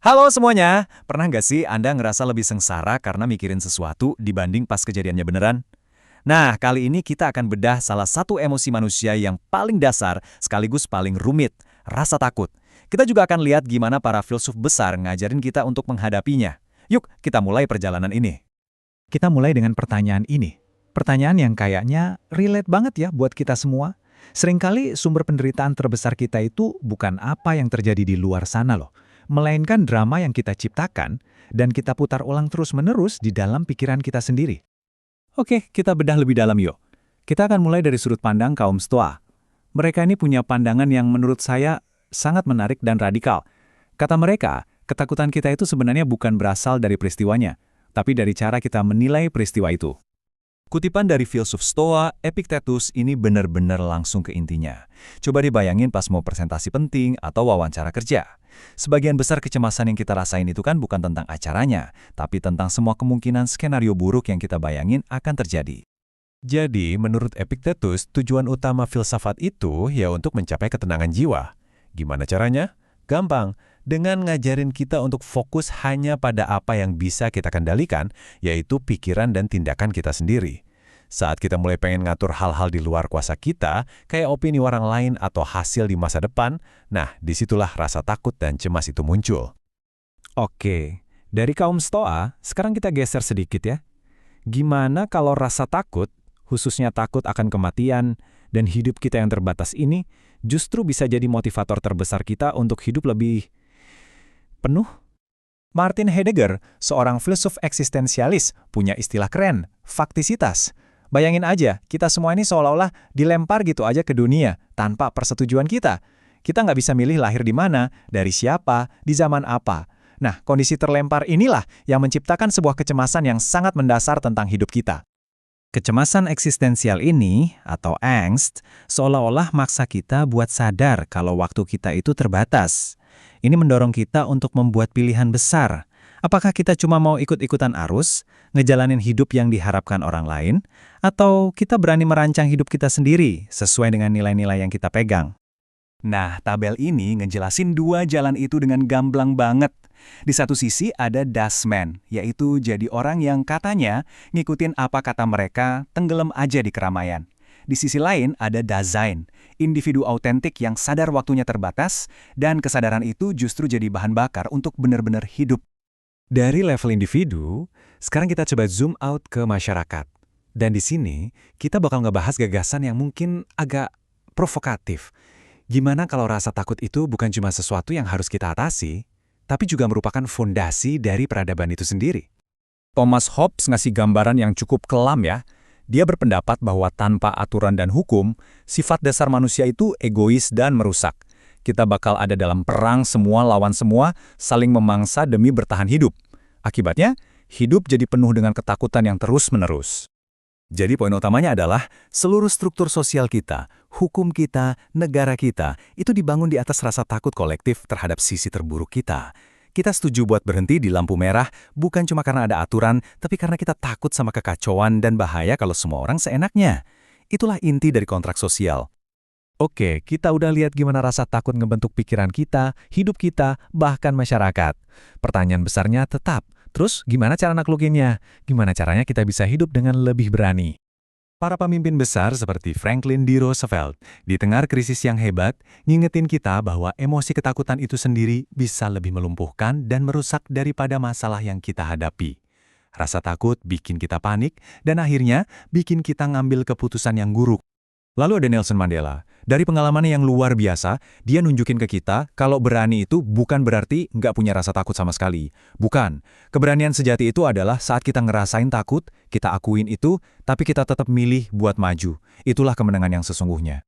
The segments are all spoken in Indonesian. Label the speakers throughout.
Speaker 1: Halo semuanya, pernah nggak sih Anda ngerasa lebih sengsara karena mikirin sesuatu dibanding pas kejadiannya beneran? Nah, kali ini kita akan bedah salah satu emosi manusia yang paling dasar sekaligus paling rumit, rasa takut. Kita juga akan lihat gimana para filsuf besar ngajarin kita untuk menghadapinya. Yuk, kita mulai perjalanan ini.
Speaker 2: Kita mulai dengan pertanyaan ini. Pertanyaan yang kayaknya relate banget ya buat kita semua. Seringkali sumber penderitaan terbesar kita itu bukan apa yang terjadi di luar sana loh, melainkan drama yang kita ciptakan dan kita putar ulang terus-menerus di dalam pikiran kita sendiri. Oke, kita bedah lebih dalam yuk. Kita akan mulai dari sudut pandang kaum Stoa. Mereka ini punya pandangan yang menurut saya sangat menarik dan radikal. Kata mereka, ketakutan kita itu sebenarnya bukan berasal dari peristiwanya, tapi dari cara kita menilai peristiwa itu.
Speaker 1: Kutipan dari filsuf Stoa, Epictetus ini benar-benar langsung ke intinya. Coba dibayangin pas mau presentasi penting atau wawancara kerja. Sebagian besar kecemasan yang kita rasain itu kan bukan tentang acaranya, tapi tentang semua kemungkinan skenario buruk yang kita bayangin akan terjadi.
Speaker 3: Jadi, menurut Epictetus, tujuan utama filsafat itu ya untuk mencapai ketenangan jiwa. Gimana caranya? Gampang, dengan ngajarin kita untuk fokus hanya pada apa yang bisa kita kendalikan, yaitu pikiran dan tindakan kita sendiri. Saat kita mulai pengen ngatur hal-hal di luar kuasa kita, kayak opini orang lain atau hasil di masa depan, nah disitulah rasa takut dan cemas itu muncul.
Speaker 2: Oke, dari kaum Stoa, sekarang kita geser sedikit ya. Gimana kalau rasa takut, khususnya takut akan kematian, dan hidup kita yang terbatas ini, justru bisa jadi motivator terbesar kita untuk hidup lebih penuh? Martin Heidegger, seorang filsuf eksistensialis, punya istilah keren, faktisitas. Bayangin aja, kita semua ini seolah-olah dilempar gitu aja ke dunia, tanpa persetujuan kita. Kita nggak bisa milih lahir di mana, dari siapa, di zaman apa. Nah, kondisi terlempar inilah yang menciptakan sebuah kecemasan yang sangat mendasar tentang hidup kita. Kecemasan eksistensial ini, atau angst, seolah-olah maksa kita buat sadar kalau waktu kita itu terbatas. Ini mendorong kita untuk membuat pilihan besar. Apakah kita cuma mau ikut-ikutan arus, ngejalanin hidup yang diharapkan orang lain, atau kita berani merancang hidup kita sendiri sesuai dengan nilai-nilai yang kita pegang?
Speaker 1: Nah, tabel ini ngejelasin dua jalan itu dengan gamblang banget. Di satu sisi ada dasman, yaitu jadi orang yang katanya ngikutin apa kata mereka, tenggelam aja di keramaian. Di sisi lain ada Dasein, individu autentik yang sadar waktunya terbatas, dan kesadaran itu justru jadi bahan bakar untuk benar-benar hidup.
Speaker 3: Dari level individu, sekarang kita coba zoom out ke masyarakat. Dan di sini, kita bakal ngebahas gagasan yang mungkin agak provokatif. Gimana kalau rasa takut itu bukan cuma sesuatu yang harus kita atasi, tapi juga merupakan fondasi dari peradaban itu sendiri?
Speaker 2: Thomas Hobbes ngasih gambaran yang cukup kelam ya. Dia berpendapat bahwa tanpa aturan dan hukum, sifat dasar manusia itu egois dan merusak. Kita bakal ada dalam perang semua lawan semua, saling memangsa demi bertahan hidup. Akibatnya, hidup jadi penuh dengan ketakutan yang terus-menerus.
Speaker 1: Jadi poin utamanya adalah seluruh struktur sosial kita, hukum kita, negara kita, itu dibangun di atas rasa takut kolektif terhadap sisi terburuk kita. Kita setuju buat berhenti di lampu merah bukan cuma karena ada aturan, tapi karena kita takut sama kekacauan dan bahaya kalau semua orang seenaknya. Itulah inti dari kontrak sosial.
Speaker 2: Oke, kita udah lihat gimana rasa takut ngebentuk pikiran kita, hidup kita, bahkan masyarakat. Pertanyaan besarnya tetap, terus gimana cara naklukinnya? Gimana caranya kita bisa hidup dengan lebih berani?
Speaker 3: Para pemimpin besar seperti Franklin D. Roosevelt, di tengah krisis yang hebat, ngingetin kita bahwa emosi ketakutan itu sendiri bisa lebih melumpuhkan dan merusak daripada masalah yang kita hadapi. Rasa takut bikin kita panik, dan akhirnya bikin kita ngambil keputusan yang buruk.
Speaker 2: Lalu ada Nelson Mandela. Dari pengalamannya yang luar biasa, dia nunjukin ke kita kalau berani itu bukan berarti nggak punya rasa takut sama sekali. Bukan. Keberanian sejati itu adalah saat kita ngerasain takut, kita akuin itu, tapi kita tetap milih buat maju. Itulah kemenangan yang sesungguhnya.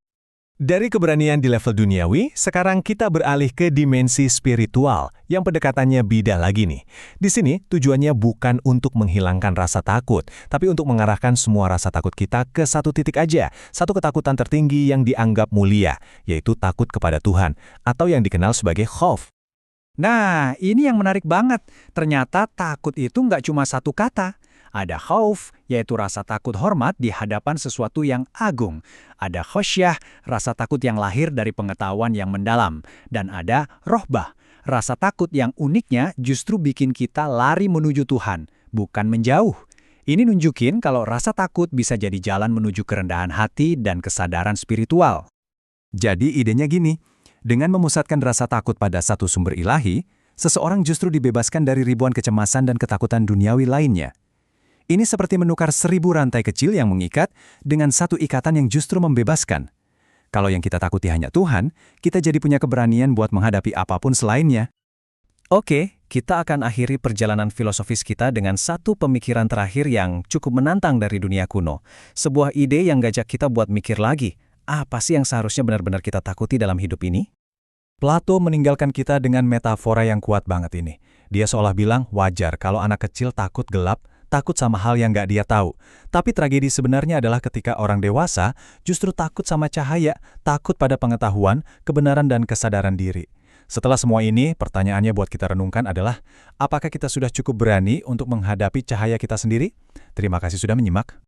Speaker 3: Dari keberanian di level duniawi, sekarang kita beralih ke dimensi spiritual, yang pendekatannya beda lagi nih. Di sini, tujuannya bukan untuk menghilangkan rasa takut, tapi untuk mengarahkan semua rasa takut kita ke satu titik aja, satu ketakutan tertinggi yang dianggap mulia, yaitu takut kepada Tuhan, atau yang dikenal sebagai khauf.
Speaker 2: Nah, ini yang menarik banget. Ternyata takut itu nggak cuma satu kata. Ada khauf, yaitu rasa takut hormat di hadapan sesuatu yang agung. Ada khosyah, rasa takut yang lahir dari pengetahuan yang mendalam. Dan ada rohbah,
Speaker 4: Rasa takut yang uniknya justru bikin kita lari menuju Tuhan, bukan menjauh. Ini nunjukin kalau rasa takut bisa jadi jalan menuju kerendahan hati dan kesadaran spiritual.
Speaker 1: Jadi idenya gini, dengan memusatkan rasa takut pada satu sumber ilahi, seseorang justru dibebaskan dari ribuan kecemasan dan ketakutan duniawi lainnya. Ini seperti menukar 1000 rantai kecil yang mengikat dengan satu ikatan yang justru membebaskan. Kalau yang kita takuti hanya Tuhan, kita jadi punya keberanian buat menghadapi apapun selainnya.
Speaker 4: Oke, kita akan akhiri perjalanan filosofis kita dengan satu pemikiran terakhir yang cukup menantang dari dunia kuno. Sebuah ide yang ngajak kita buat mikir lagi, apa sih yang seharusnya benar-benar kita takuti dalam hidup ini?
Speaker 1: Plato meninggalkan kita dengan metafora yang kuat banget ini. Dia seolah bilang wajar kalau anak kecil takut gelap, takut sama hal yang nggak dia tahu. Tapi tragedi sebenarnya adalah ketika orang dewasa justru takut sama cahaya, takut pada pengetahuan, kebenaran dan kesadaran diri. Setelah semua ini, pertanyaannya buat kita renungkan adalah, apakah kita sudah cukup berani untuk menghadapi cahaya kita sendiri? Terima kasih sudah menyimak.